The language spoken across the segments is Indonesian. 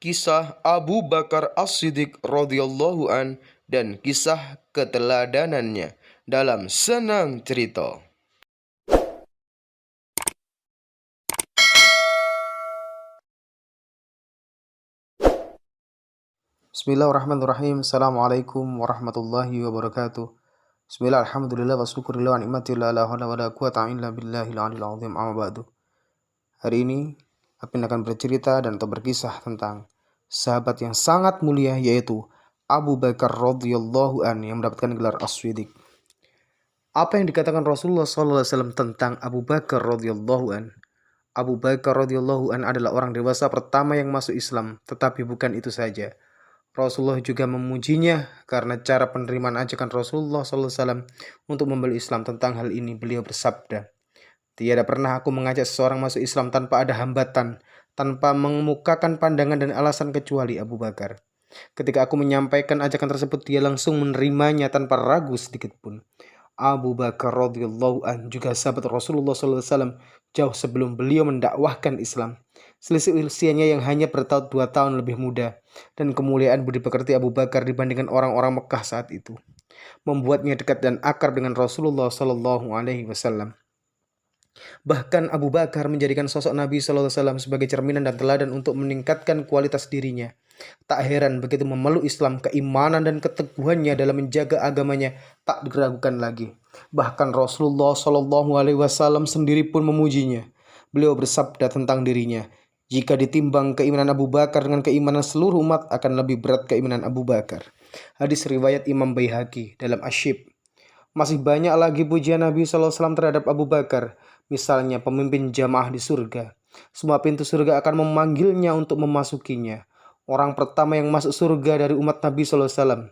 kisah Abu Bakar As-Siddiq radhiyallahu an dan kisah keteladanannya dalam senang cerita. Bismillahirrahmanirrahim. Assalamualaikum warahmatullahi wabarakatuh. Bismillah, alhamdulillah, wa syukurillah wa ni'matillah, la hawla wa la quwata illa billahil aliyil azim, amma ba'du. Hari ini, Apin akan bercerita dan atau berkisah tentang sahabat yang sangat mulia, yaitu Abu Bakar radhiyallahu an yang mendapatkan gelar As-Siddiq. Apa yang dikatakan Rasulullah SAW tentang Abu Bakar radhiyallahu an? Abu Bakar radhiyallahu an adalah orang dewasa pertama yang masuk Islam, tetapi bukan itu saja. Rasulullah juga memujinya karena cara penerimaan ajakan Rasulullah SAW untuk membela Islam. Tentang hal ini beliau bersabda, "Tiada pernah aku mengajak seseorang masuk Islam tanpa ada hambatan, tanpa mengemukakan pandangan dan alasan kecuali Abu Bakar. Ketika aku menyampaikan ajakan tersebut, dia langsung menerimanya tanpa ragu sedikit pun." Abu Bakar radhiyallahu an juga sahabat Rasulullah SAW jauh sebelum beliau mendakwahkan Islam. Selisih usianya yang hanya bertahun 2 tahun lebih muda, dan kemuliaan budi pekerti Abu Bakar dibandingkan orang-orang Mekah saat itu membuatnya dekat dan akrab dengan Rasulullah Shallallahu Alaihi Wasallam. Bahkan Abu Bakar menjadikan sosok Nabi Shallallahu Alaihi Wasallam sebagai cerminan dan teladan untuk meningkatkan kualitas dirinya. Tak heran begitu memeluk Islam, keimanan dan keteguhannya dalam menjaga agamanya tak diragukan lagi. Bahkan Rasulullah Shallallahu Alaihi Wasallam sendiri pun memujinya. Beliau bersabda tentang dirinya, "Jika ditimbang keimanan Abu Bakar dengan keimanan seluruh umat, akan lebih berat keimanan Abu Bakar." Hadis riwayat Imam Baihaqi dalam Asyib. Masih banyak lagi pujian Nabi SAW terhadap Abu Bakar. Misalnya pemimpin jamaah di surga. Semua pintu surga akan memanggilnya untuk memasukinya. Orang pertama yang masuk surga dari umat Nabi SAW.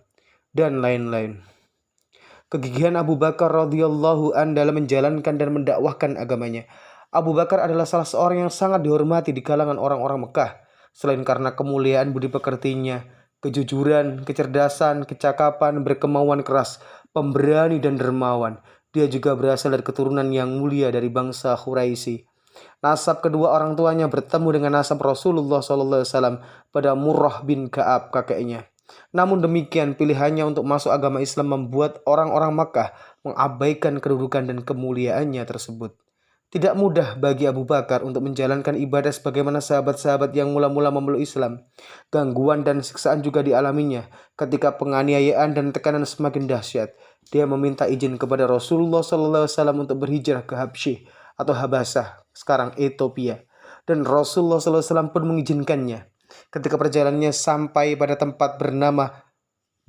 Dan lain-lain. Kegigihan Abu Bakar radhiyallahu an dalam menjalankan dan mendakwahkan agamanya. Abu Bakar adalah salah seorang yang sangat dihormati di kalangan orang-orang Mekah. Selain karena kemuliaan budi pekertinya, kejujuran, kecerdasan, kecakapan, berkemauan keras, pemberani dan dermawan, dia juga berasal dari keturunan yang mulia dari bangsa Quraisy. Nasab kedua orang tuanya bertemu dengan nasab Rasulullah SAW pada Murrah bin Ka'ab, kakeknya. Namun demikian, pilihannya untuk masuk agama Islam membuat orang-orang Makkah mengabaikan kedudukan dan kemuliaannya tersebut. Tidak mudah bagi Abu Bakar untuk menjalankan ibadah sebagaimana sahabat-sahabat yang mula-mula memeluk Islam. Gangguan dan siksaan juga dialaminya. Ketika penganiayaan dan tekanan semakin dahsyat, dia meminta izin kepada Rasulullah SAW untuk berhijrah ke Habsyih atau Habasah, sekarang Ethiopia. Dan Rasulullah SAW pun mengizinkannya. Ketika perjalanannya sampai pada tempat bernama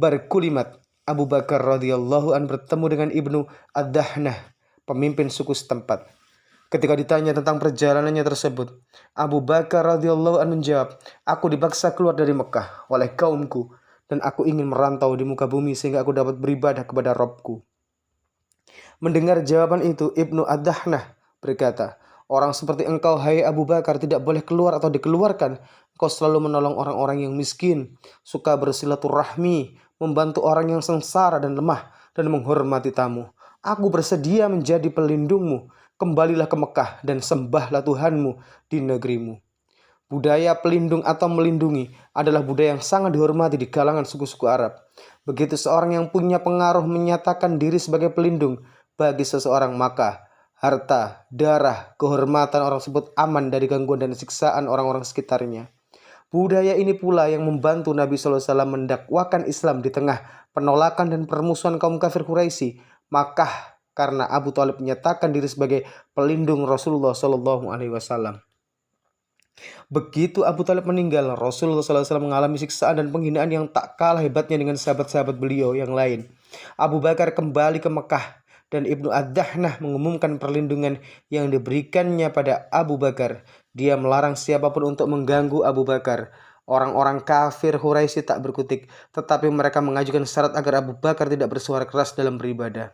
Barkulimat, Abu Bakar radhiyallahu an bertemu dengan Ibnu Ad-Dahnah, pemimpin suku setempat. Ketika ditanya tentang perjalanannya tersebut, Abu Bakar radhiyallahu an menjawab, "Aku dipaksa keluar dari Mekah oleh kaumku, dan aku ingin merantau di muka bumi sehingga aku dapat beribadah kepada Rabbku." Mendengar jawaban itu, Ibnu Ad-Dahnah berkata, "Orang seperti engkau, hai Abu Bakar, tidak boleh keluar atau dikeluarkan. Engkau selalu menolong orang-orang yang miskin, suka bersilaturahmi, membantu orang yang sengsara dan lemah, dan menghormati tamu. Aku bersedia menjadi pelindungmu. Kembalilah ke Mekah dan sembahlah Tuhanmu di negerimu." Budaya pelindung atau melindungi adalah budaya yang sangat dihormati di kalangan suku-suku Arab. Begitu seorang yang punya pengaruh menyatakan diri sebagai pelindung bagi seseorang, maka harta, darah, kehormatan orang tersebut aman dari gangguan dan siksaan orang-orang sekitarnya. Budaya ini pula yang membantu Nabi SAW mendakwakan Islam di tengah penolakan dan permusuhan kaum kafir Quraisy. Maka karena Abu Thalib menyatakan diri sebagai pelindung Rasulullah SAW. Begitu Abu Thalib meninggal, Rasulullah SAW mengalami siksaan dan penghinaan yang tak kalah hebatnya dengan sahabat-sahabat beliau yang lain. Abu Bakar kembali ke Mekah dan Ibnu Ad-Dahnah mengumumkan perlindungan yang diberikannya pada Abu Bakar. Dia melarang siapapun untuk mengganggu Abu Bakar. Orang-orang kafir Quraisy tak berkutik, tetapi mereka mengajukan syarat agar Abu Bakar tidak bersuara keras dalam beribadah,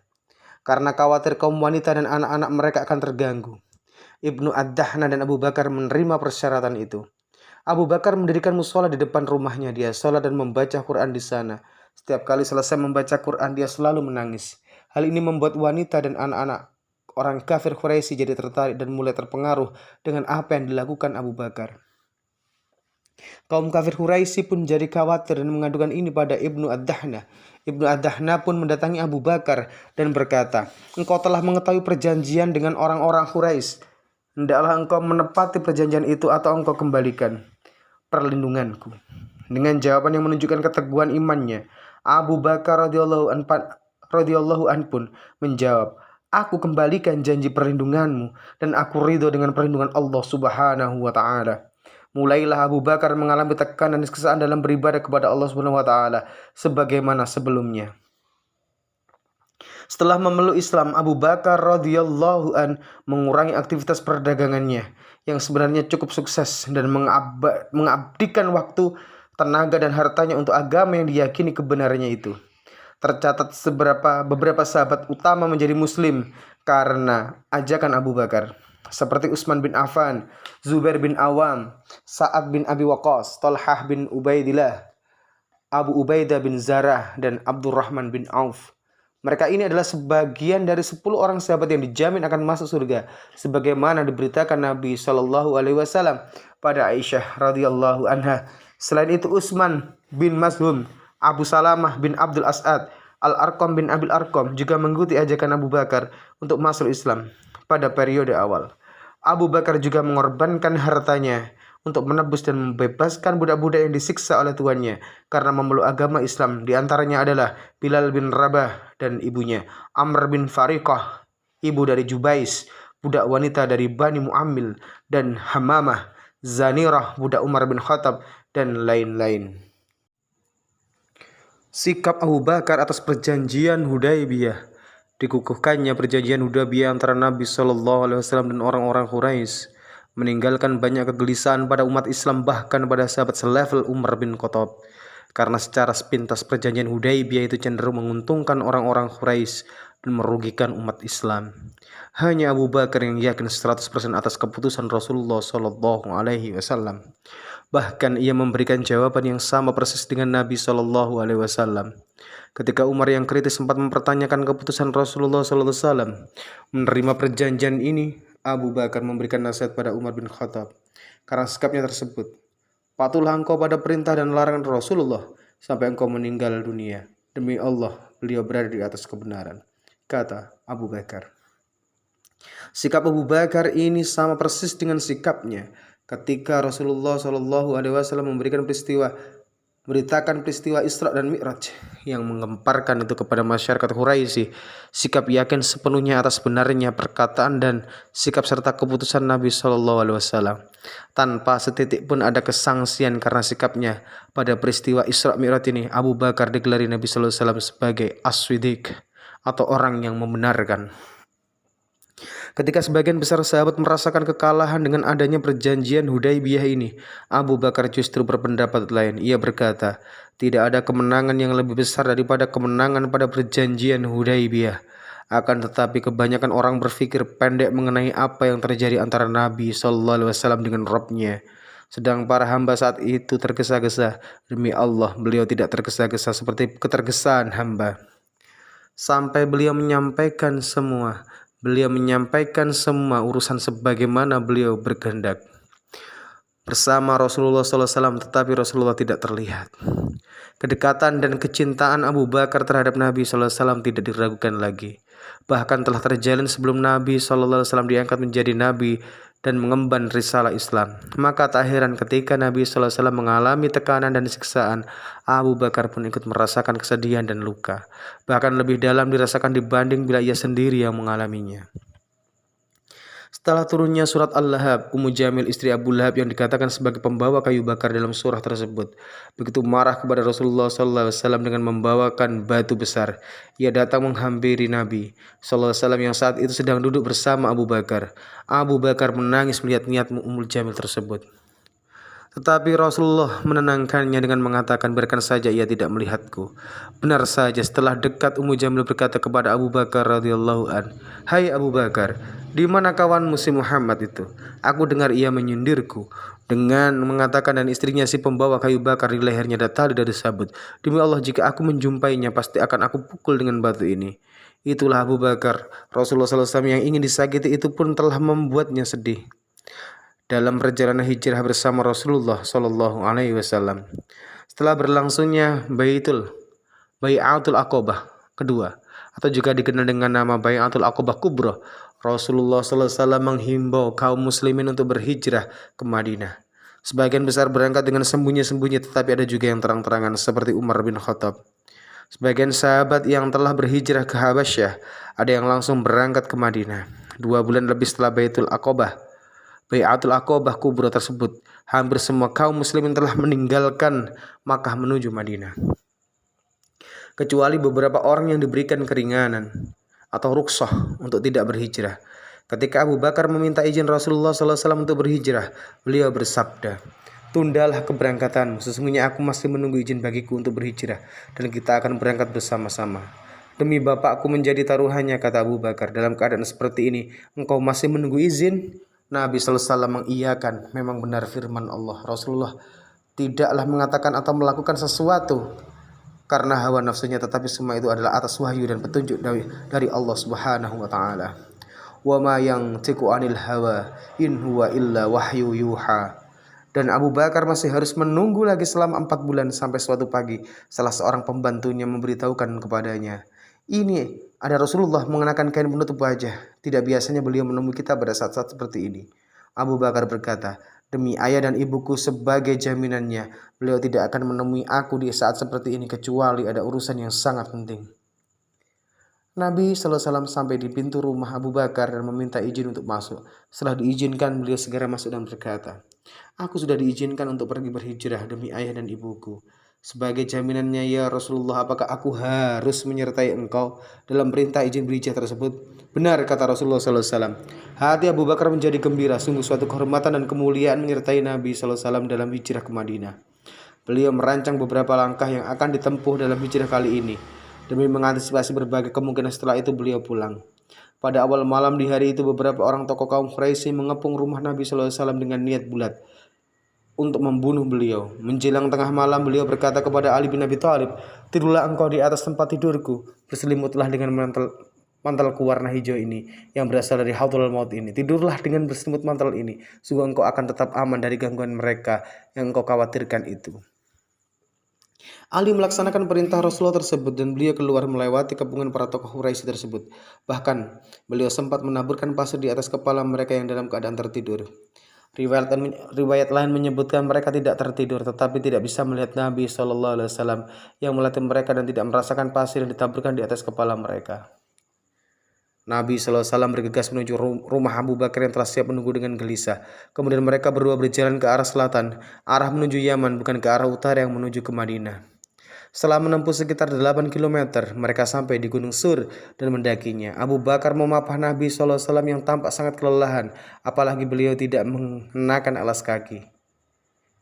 karena khawatir kaum wanita dan anak-anak mereka akan terganggu. Ibnu Ad-Dahnah dan Abu Bakar menerima persyaratan itu. Abu Bakar mendirikan musola di depan rumahnya. Dia sholat dan membaca Quran di sana. Setiap kali selesai membaca Quran, dia selalu menangis. Hal ini membuat wanita dan anak-anak orang kafir Quraisy jadi tertarik dan mulai terpengaruh dengan apa yang dilakukan Abu Bakar. Kaum kafir Quraisy pun jadi khawatir dan mengadukan ini pada Ibnu Ad-Dahna. Ibnu Ad-Dahna pun mendatangi Abu Bakar dan berkata, "Engkau telah mengetahui perjanjian dengan orang-orang Quraisy. Hendaklah engkau menepati perjanjian itu atau engkau kembalikan perlindunganku." Dengan jawaban yang menunjukkan keteguhan imannya, Abu Bakar radhiyallahu an pun menjawab, "Aku kembalikan janji perlindunganmu dan aku ridho dengan perlindungan Allah Subhanahu wa taala." Mulailah Abu Bakar mengalami tekanan dan kesusahan dalam beribadah kepada Allah Subhanahu wa taala sebagaimana sebelumnya. Setelah memeluk Islam, Abu Bakar radhiyallahu an mengurangi aktivitas perdagangannya yang sebenarnya cukup sukses dan mengabdikan waktu, tenaga dan hartanya untuk agama yang diyakini kebenarannya itu. Tercatat beberapa sahabat utama menjadi muslim karena ajakan Abu Bakar, seperti Utsman bin Affan, Zubair bin Awam, Sa'ad bin Abi Waqqas, Talhah bin Ubaidillah, Abu Ubaidah bin Zarah, dan Abdurrahman bin Auf. Mereka ini adalah sebagian dari 10 orang sahabat yang dijamin akan masuk surga, sebagaimana diberitakan Nabi Shallallahu Alaihi Wasallam pada Aisyah radhiyallahu anha. Selain itu Utsman bin Mazhum, Abu Salamah bin Abdul As'ad, Al-Arqam bin Abil Arqam juga mengikuti ajakan Abu Bakar untuk masuk Islam pada periode awal. Abu Bakar juga mengorbankan hartanya untuk menebus dan membebaskan budak-budak yang disiksa oleh tuannya karena memeluk agama Islam. Di antaranya adalah Bilal bin Rabah dan ibunya, Amr bin Fariqah, ibu dari Jubais, budak wanita dari Bani Mu'ammil, dan Hamamah, Zanirah, budak Umar bin Khattab, dan lain-lain. Sikap Abu Bakar atas perjanjian Hudaybiyah. Dikukuhkannya perjanjian Hudaybiyah antara Nabi Shallallahu Alaihi Wasallam dan orang-orang Quraisy meninggalkan banyak kegelisahan pada umat Islam, bahkan pada sahabat selevel Umar bin Khattab, karena secara sepintas perjanjian Hudaybiyah itu cenderung menguntungkan orang-orang Quraisy dan merugikan umat Islam. Hanya Abu Bakar yang yakin 100% atas keputusan Rasulullah Shallallahu Alaihi Wasallam. Bahkan ia memberikan jawaban yang sama persis dengan Nabi Shallallahu Alaihi Wasallam. Ketika Umar yang kritis sempat mempertanyakan keputusan Rasulullah Sallallahu Alaihi Wasallam menerima perjanjian ini, Abu Bakar memberikan nasihat pada Umar bin Khattab karena sikapnya tersebut. "Patuhlah engkau pada perintah dan larangan Rasulullah sampai engkau meninggal dunia. Demi Allah, beliau berada di atas kebenaran," kata Abu Bakar. Sikap Abu Bakar ini sama persis dengan sikapnya ketika Rasulullah Shallallahu Alaihi Wasallam memberitakan peristiwa Isra dan Mi'raj yang menggemparkan itu kepada masyarakat Quraisy. Sikap yakin sepenuhnya atas benarnya perkataan dan sikap serta keputusan Nabi Shallallahu Alaihi Wasallam tanpa setitik pun ada kesangsian karena sikapnya pada peristiwa Isra Mi'raj ini. Abu Bakar digelari Nabi Shallallahu Alaihi Wasallam sebagai As-Siddiq atau orang yang membenarkan. Ketika sebagian besar sahabat merasakan kekalahan dengan adanya perjanjian Hudaybiyah ini, Abu Bakar justru berpendapat lain. Ia berkata, "Tidak ada kemenangan yang lebih besar daripada kemenangan pada perjanjian Hudaybiyah." Akan tetapi kebanyakan orang berpikir pendek mengenai apa yang terjadi antara Nabi Shallallahu Alaihi Wasallam dengan Rabb-Nya. Sedang para hamba saat itu tergesa-gesa. Demi Allah, beliau tidak tergesa-gesa seperti ketergesaan hamba. Sampai beliau menyampaikan semua urusan sebagaimana beliau berkehendak bersama Rasulullah SAW, tetapi Rasulullah tidak terlihat. Kedekatan dan kecintaan Abu Bakar terhadap Nabi SAW tidak diragukan lagi. Bahkan telah terjalin sebelum Nabi SAW diangkat menjadi Nabi dan mengemban risalah Islam. Maka tak heran ketika Nabi SAW mengalami tekanan dan siksaan, Abu Bakar pun ikut merasakan kesedihan dan luka. Bahkan lebih dalam dirasakan dibanding bila ia sendiri yang mengalaminya. Setelah turunnya surat Al-Lahab, Ummu Jamil istri Abu Lahab yang dikatakan sebagai pembawa kayu bakar dalam surah tersebut begitu marah kepada Rasulullah SAW dengan membawakan batu besar. Ia datang menghampiri Nabi SAW yang saat itu sedang duduk bersama Abu Bakar. Abu Bakar menangis melihat niat Ummu Jamil tersebut. Tetapi Rasulullah menenangkannya dengan mengatakan, "Biarkan saja ia tidak melihatku." Benar saja, setelah dekat Ummu Jamil berkata kepada Abu Bakar radhiyallahu an, "Hai Abu Bakar, di mana kawanmu si Muhammad itu? Aku dengar ia menyindirku." Dengan mengatakan dan istrinya si pembawa kayu bakar di lehernya ada tali dari sabut. "Demi Allah, jika aku menjumpainya pasti akan aku pukul dengan batu ini." Itulah Abu Bakar. Rasulullah SAW yang ingin disakiti itu pun telah membuatnya sedih. dalam perjalanan hijrah bersama Rasulullah Shallallahu Alaihi Wasallam. Setelah berlangsungnya Bai'atul Aqobah kedua, atau juga dikenal dengan nama Bai'atul Aqobah Kubra, Rasulullah Sallallahu Alaihi Wasallam menghimbau kaum muslimin untuk berhijrah ke Madinah. Sebagian besar berangkat dengan sembunyi-sembunyi, tetapi ada juga yang terang-terangan seperti Umar bin Khattab. Sebagian sahabat yang telah berhijrah ke Habasyah, ada yang langsung berangkat ke Madinah. 2 bulan lebih setelah Bai'atul Aqobah Kubra tersebut, hampir semua kaum muslimin telah meninggalkan Makkah menuju Madinah, kecuali beberapa orang yang diberikan keringanan atau rukhsah untuk tidak berhijrah. Ketika Abu Bakar meminta izin Rasulullah SAW untuk berhijrah, beliau bersabda, "Tundalah keberangkatanmu, sesungguhnya aku masih menunggu izin bagiku untuk berhijrah, dan kita akan berangkat bersama-sama." "Demi bapakku menjadi taruhannya," kata Abu Bakar, "dalam keadaan seperti ini, engkau masih menunggu izin?" Nabi SAW mengiyakan, memang benar firman Allah. Rasulullah tidaklah mengatakan atau melakukan sesuatu karena hawa nafsunya, tetapi semua itu adalah atas wahyu dan petunjuk dari Allah Subhanahu wa taala. Wa ma yantiqu 'anil hawa in huwa illa wahyu yuha. Dan Abu Bakar masih harus menunggu lagi selama 4 bulan sampai suatu pagi salah seorang pembantunya memberitahukan kepadanya, "Ini ada Rasulullah mengenakan kain penutup wajah. Tidak biasanya beliau menemui kita pada saat-saat seperti ini." Abu Bakar berkata, "Demi ayah dan ibuku sebagai jaminannya, beliau tidak akan menemui aku di saat seperti ini kecuali ada urusan yang sangat penting." Nabi SAW sampai di pintu rumah Abu Bakar dan meminta izin untuk masuk. Setelah diizinkan, beliau segera masuk dan berkata, "Aku sudah diizinkan untuk pergi berhijrah demi ayah dan ibuku. Sebagai jaminannya ya Rasulullah, apakah aku harus menyertai engkau dalam perintah izin berhijrah tersebut?" "Benar," kata Rasulullah SAW. Hati Abu Bakar menjadi gembira, sungguh suatu kehormatan dan kemuliaan menyertai Nabi SAW dalam hijrah ke Madinah. Beliau merancang beberapa langkah yang akan ditempuh dalam hijrah kali ini, demi mengantisipasi berbagai kemungkinan setelah itu beliau pulang. Pada awal malam di hari itu, beberapa orang tokoh kaum Quraisy mengepung rumah Nabi SAW dengan niat bulat untuk membunuh beliau. Menjelang tengah malam, beliau berkata kepada Ali bin Abi Thalib, "Tidurlah engkau di atas tempat tidurku, berselimutlah dengan mantalku warna hijau ini yang berasal dari Haudhul Maut ini. Tidurlah dengan berselimut mantel ini, sungguh engkau akan tetap aman dari gangguan mereka yang engkau khawatirkan itu." Ali melaksanakan perintah Rasulullah tersebut dan beliau keluar melewati kepungan para tokoh Quraisy tersebut. Bahkan beliau sempat menaburkan pasir di atas kepala mereka yang dalam keadaan tertidur. Riwayat lain menyebutkan mereka tidak tertidur, tetapi tidak bisa melihat Nabi SAW yang melatih mereka dan tidak merasakan pasir yang ditaburkan di atas kepala mereka. Nabi SAW bergegas menuju rumah Abu Bakar yang telah siap menunggu dengan gelisah. Kemudian mereka berdua berjalan ke arah selatan, arah menuju Yaman, bukan ke arah utara yang menuju ke Madinah. Setelah menempuh sekitar 8 km, mereka sampai di Gunung Sur dan mendakinya. Abu Bakar memapah Nabi SAW yang tampak sangat kelelahan, apalagi beliau tidak mengenakan alas kaki.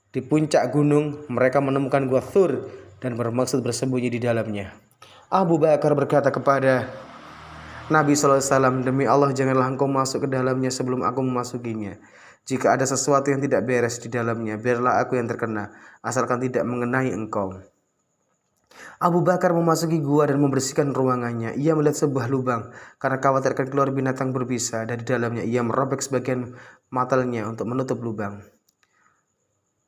Di puncak gunung, mereka menemukan Gua Thur dan bermaksud bersembunyi di dalamnya. Abu Bakar berkata kepada Nabi SAW, "Demi Allah, janganlah engkau masuk ke dalamnya sebelum aku memasukinya. Jika ada sesuatu yang tidak beres di dalamnya, biarlah aku yang terkena, asalkan tidak mengenai engkau." Abu Bakar memasuki gua dan membersihkan ruangannya. Ia melihat sebuah lubang. Karena khawatir akan keluar binatang berbisa dari dalamnya, ia merobek sebagian matelnya untuk menutup lubang.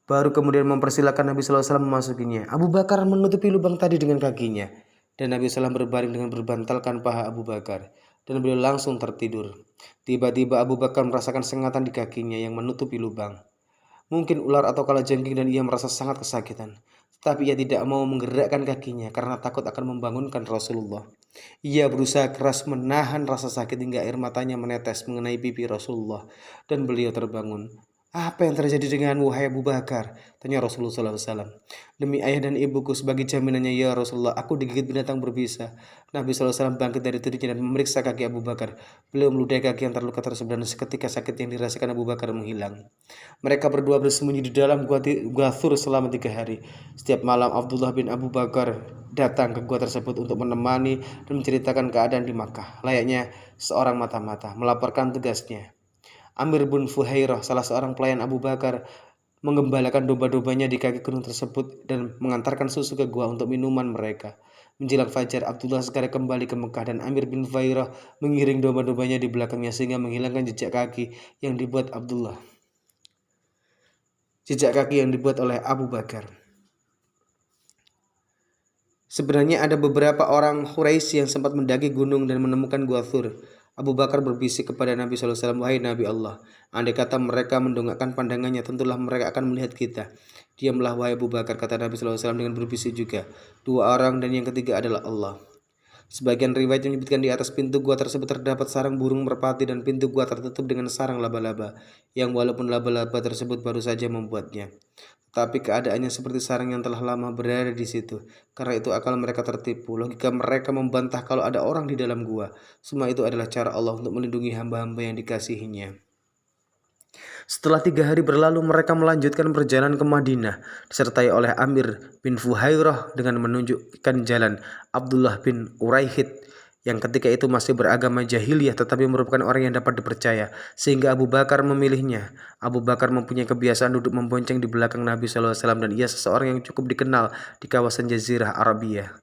Baru kemudian mempersilahkan Nabi SAW memasukinya. Abu Bakar menutupi lubang tadi dengan kakinya, dan Nabi SAW berbaring dengan berbantalkan paha Abu Bakar, dan beliau langsung tertidur. Tiba-tiba Abu Bakar merasakan sengatan di kakinya yang menutupi lubang. Mungkin ular atau kalajengking, dan ia merasa sangat kesakitan. Tapi ia tidak mau menggerakkan kakinya karena takut akan membangunkan Rasulullah. Ia berusaha keras menahan rasa sakit hingga air matanya menetes mengenai pipi Rasulullah, dan beliau terbangun. "Apa yang terjadi denganmu, wahai Abu Bakar?" tanya Rasulullah SAW. "Demi ayah dan ibuku sebagai jaminannya ya Rasulullah, aku digigit binatang berbisa." Nabi SAW bangkit dari tidurnya dan memeriksa kaki Abu Bakar. Beliau meludahi kaki yang terluka tersebut, dan seketika sakit yang dirasakan Abu Bakar menghilang. Mereka berdua bersembunyi di dalam gua Thur selama 3 hari. Setiap malam Abdullah bin Abu Bakar datang ke gua tersebut untuk menemani dan menceritakan keadaan di Makkah, layaknya seorang mata-mata melaporkan tugasnya. Amir bin Fuhairah, salah seorang pelayan Abu Bakar, menggembalakan domba-dombanya di kaki gunung tersebut dan mengantarkan susu ke gua untuk minuman mereka. Menjelang fajar, Abdullah segera kembali ke Mekah, dan Amir bin Fuhairah mengiring domba-dombanya di belakangnya sehingga menghilangkan jejak kaki yang dibuat Abdullah. jejak kaki yang dibuat oleh Abu Bakar. Sebenarnya ada beberapa orang Quraisy yang sempat mendaki gunung dan menemukan Gua Thur. Abu Bakar berbisik kepada Nabi SAW, "Wahai Nabi Allah, andai kata mereka mendongakkan pandangannya, tentulah mereka akan melihat kita." "Diamlah wahai Abu Bakar," kata Nabi SAW dengan berbisik juga. "Dua orang dan yang ketiga adalah Allah." Sebagian riwayat menyebutkan di atas pintu gua tersebut terdapat sarang burung merpati dan pintu gua tertutup dengan sarang laba-laba, yang walaupun laba-laba tersebut baru saja membuatnya, tapi keadaannya seperti sarang yang telah lama berada di situ. Karena itu akal mereka tertipu. Logika mereka membantah kalau ada orang di dalam gua. Semua itu adalah cara Allah untuk melindungi hamba-hamba yang dikasihinya. Setelah 3 hari berlalu, mereka melanjutkan perjalanan ke Madinah, disertai oleh Amir bin Fuhairah dengan menunjukkan jalan Abdullah bin Uraihid, yang ketika itu masih beragama jahiliyah tetapi merupakan orang yang dapat dipercaya, sehingga Abu Bakar memilihnya. Abu Bakar mempunyai kebiasaan duduk membonceng di belakang Nabi SAW, dan ia seseorang yang cukup dikenal di kawasan Jazirah Arabia.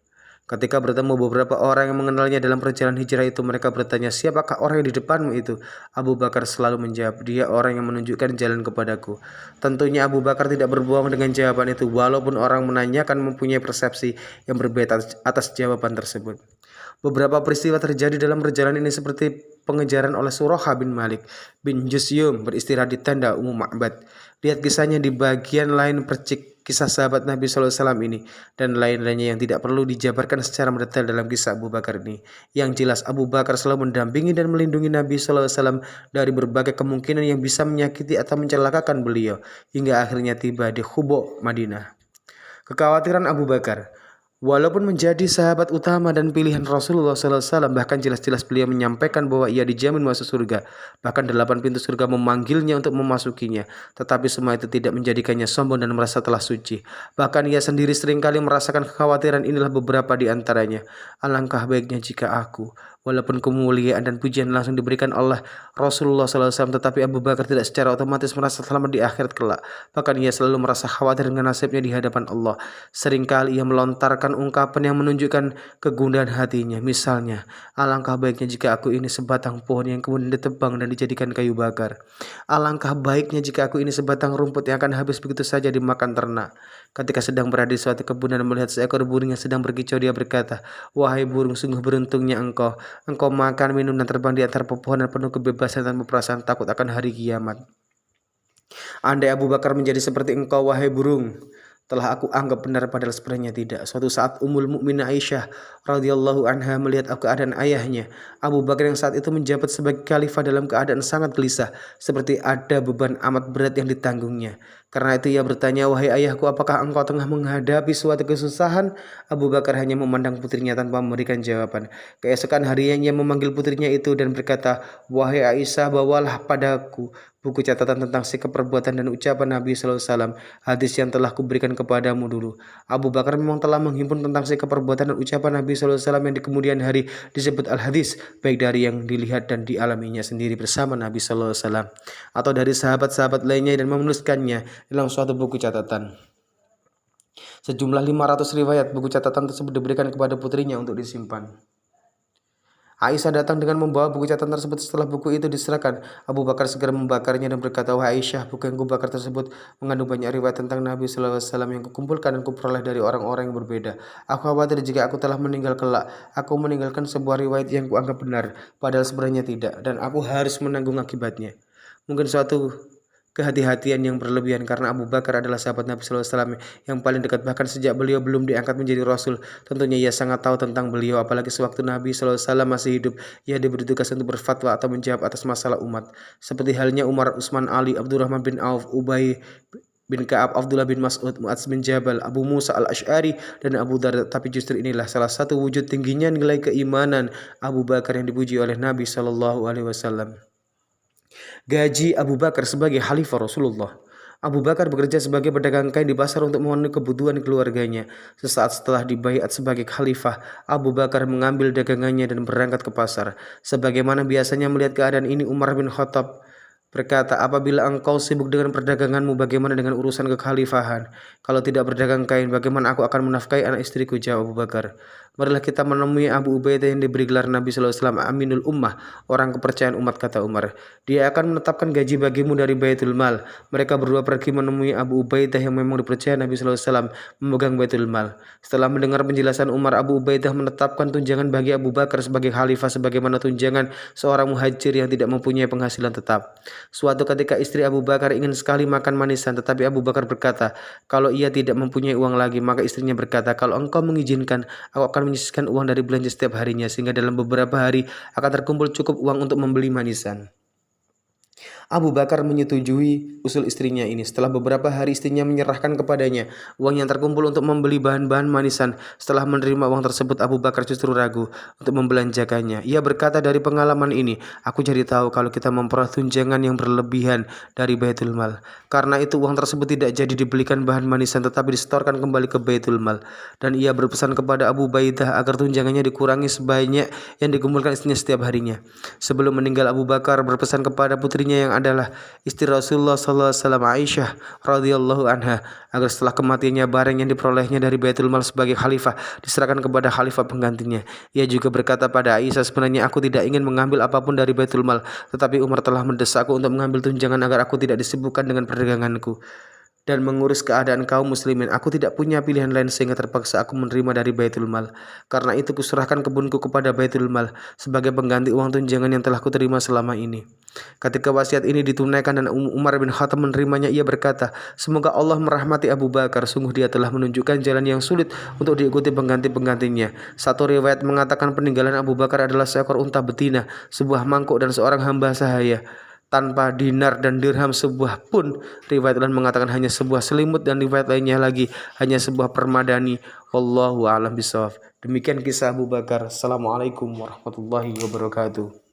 Ketika bertemu beberapa orang yang mengenalnya dalam perjalanan hijrah itu, mereka bertanya, "Siapakah orang yang di depanmu itu?" Abu Bakar selalu menjawab, "Dia orang yang menunjukkan jalan kepadaku." Tentunya Abu Bakar tidak berbohong dengan jawaban itu, walaupun orang menanyakan mempunyai persepsi yang berbeda atas jawaban tersebut. Beberapa peristiwa terjadi dalam perjalanan ini, seperti pengejaran oleh Suraha bin Malik bin Jusyum beristirahat di tenda Ummu Ma'bad. Lihat kisahnya di bagian lain percik kisah sahabat Nabi SAW ini, dan lain-lainnya yang tidak perlu dijabarkan secara mendetail dalam kisah Abu Bakar ini. Yang jelas Abu Bakar selalu mendampingi dan melindungi Nabi SAW dari berbagai kemungkinan yang bisa menyakiti atau mencelakakan beliau, hingga akhirnya tiba di Quba, Madinah. Kekhawatiran Abu Bakar. Walaupun menjadi sahabat utama dan pilihan Rasulullah SAW, bahkan jelas-jelas beliau menyampaikan bahwa ia dijamin masuk surga. Bahkan 8 pintu surga memanggilnya untuk memasukinya. Tetapi semua itu tidak menjadikannya sombong dan merasa telah suci. Bahkan ia sendiri seringkali merasakan kekhawatiran. Inilah beberapa di antaranya. "Alangkah baiknya jika aku, walaupun kemuliaan dan pujian langsung diberikan oleh Rasulullah SAW, tetapi Abu Bakar tidak secara otomatis merasa selamat di akhirat kelak. Bahkan ia selalu merasa khawatir dengan nasibnya di hadapan Allah. Seringkali ia melontarkan ungkapan yang menunjukkan kegundahan hatinya. Misalnya, 'Alangkah baiknya jika aku ini sebatang pohon yang kemudian ditebang dan dijadikan kayu bakar. Alangkah baiknya jika aku ini sebatang rumput yang akan habis begitu saja dimakan ternak.' Ketika sedang berada di suatu kebun dan melihat seekor burung yang sedang berkicau, dia berkata, 'Wahai burung, sungguh beruntungnya engkau. Engkau makan, minum, dan terbang di antara pepohonan penuh kebebasan tanpa perasaan takut akan hari kiamat. Andai Abu Bakar menjadi seperti engkau, wahai burung, telah aku anggap benar, padahal sebenarnya tidak.' Suatu saat Ummul Mukminin Aisyah radhiyallahu anha melihat keadaan ayahnya Abu Bakar yang saat itu menjabat sebagai khalifah dalam keadaan sangat gelisah, seperti ada beban amat berat yang ditanggungnya. Karena itu ia bertanya, 'Wahai ayahku, apakah engkau tengah menghadapi suatu kesusahan?' Abu Bakar hanya memandang putrinya tanpa memberikan jawaban. Keesokan harinya ia memanggil putrinya itu dan berkata, 'Wahai Aisyah, bawalah padaku buku catatan tentang sikap, perbuatan, dan ucapan Nabi SAW, hadis yang telah kuberikan kepadamu dulu.' Abu Bakar memang telah menghimpun tentang sikap, perbuatan, dan ucapan Nabi SAW yang di kemudian hari disebut al-hadis, baik dari yang dilihat dan dialaminya sendiri bersama Nabi SAW atau dari sahabat-sahabat lainnya, dan menuliskannya dalam suatu buku catatan. Sejumlah 500 riwayat buku catatan tersebut diberikan kepada putrinya untuk disimpan. Aisyah datang dengan membawa buku catatan tersebut. Setelah buku itu diserahkan, Abu Bakar segera membakarnya dan berkata, 'Wahai Aisyah, buku yang kubakar tersebut mengandung banyak riwayat tentang Nabi SAW yang kukumpulkan dan kuperoleh dari orang-orang yang berbeda. Aku khawatir jika aku telah meninggal kelak, aku meninggalkan sebuah riwayat yang kuanggap benar, padahal sebenarnya tidak, dan aku harus menanggung akibatnya.' Mungkin suatu kehati-hatian yang berlebihan, karena Abu Bakar adalah sahabat Nabi SAW yang paling dekat, bahkan sejak beliau belum diangkat menjadi Rasul. Tentunya ia sangat tahu tentang beliau, apalagi sewaktu Nabi SAW masih hidup, ia diberi tugas untuk berfatwa atau menjawab atas masalah umat. Seperti halnya Umar, Utsman, Ali, Abdurrahman bin Auf, Ubay bin Ka'ab, Abdullah bin Mas'ud, Mu'adz bin Jabal, Abu Musa al-Ash'ari, dan Abu Darda. Tapi justru inilah salah satu wujud tingginya nilai keimanan Abu Bakar yang dipuji oleh Nabi SAW. Gaji Abu Bakar sebagai khalifah Rasulullah. Abu Bakar bekerja sebagai pedagang kain di pasar untuk memenuhi kebutuhan keluarganya. Sesaat setelah dibaiat sebagai khalifah, Abu Bakar mengambil dagangannya dan berangkat ke pasar. Sebagaimana biasanya melihat keadaan ini, Umar bin Khattab berkata, apabila engkau sibuk dengan perdaganganmu, bagaimana dengan urusan kekhalifahan? Kalau tidak berdagang kain, bagaimana aku akan menafkahi anak istriku? Jawab Abu Bakar. Marilah kita menemui Abu Ubaidah yang diberi gelar Nabi SAW, Aminul Ummah, orang kepercayaan umat, kata Umar. Dia akan menetapkan gaji bagimu dari Baitul Mal. Mereka berdua pergi menemui Abu Ubaidah yang memang dipercaya Nabi SAW memegang Baitul Mal. Setelah mendengar penjelasan Umar, Abu Ubaidah menetapkan tunjangan bagi Abu Bakar sebagai khalifah sebagaimana tunjangan seorang muhajir yang tidak mempunyai penghasilan tetap. Suatu ketika istri Abu Bakar ingin sekali makan manisan, tetapi Abu Bakar berkata, kalau ia tidak mempunyai uang lagi, maka istrinya berkata, kalau engkau mengizinkan, aku akan menyisihkan uang dari belanja setiap harinya, sehingga dalam beberapa hari akan terkumpul cukup uang untuk membeli manisan. Abu Bakar menyetujui usul istrinya ini. Setelah beberapa hari istrinya menyerahkan kepadanya uang yang terkumpul untuk membeli bahan-bahan manisan. Setelah menerima uang tersebut, Abu Bakar justru ragu untuk membelanjakannya. Ia berkata, dari pengalaman ini, aku jadi tahu kalau kita memperoleh tunjangan yang berlebihan dari Baitul Mal. Karena itu uang tersebut tidak jadi dibelikan bahan manisan tetapi disetorkan kembali ke Baitul Mal. Dan ia berpesan kepada Abu Ubaidah agar tunjangannya dikurangi sebanyak yang dikumpulkan istrinya setiap harinya. Sebelum meninggal, Abu Bakar berpesan kepada putrinya yang adalah istri Rasulullah SAW, Aisyah radhiyallahu anha, agar setelah kematiannya barang yang diperolehnya dari Baitul Mal sebagai khalifah diserahkan kepada khalifah penggantinya. Ia juga berkata pada Aisyah, sebenarnya aku tidak ingin mengambil apapun dari Baitul Mal, tetapi Umar telah mendesakku untuk mengambil tunjangan agar aku tidak disibukkan dengan perdaganganku dan mengurus keadaan kaum muslimin. Aku tidak punya pilihan lain sehingga terpaksa aku menerima dari Baitul Mal. Karena itu kuserahkan kebunku kepada Baitul Mal sebagai pengganti uang tunjangan yang telah kuterima selama ini. Ketika wasiat ini ditunaikan dan Umar bin Khattab menerimanya, ia berkata, semoga Allah merahmati Abu Bakar, sungguh dia telah menunjukkan jalan yang sulit untuk diikuti pengganti-penggantinya. Satu riwayat mengatakan peninggalan Abu Bakar adalah seekor unta betina, sebuah mangkuk dan seorang hamba sahaya tanpa dinar dan dirham sebuah pun. Riwayat lain mengatakan hanya sebuah selimut dan riwayat lainnya lagi hanya sebuah permadani. Wallahu a'lam bishawab. Demikian kisah Abu Bakar. Assalamualaikum warahmatullahi wabarakatuh.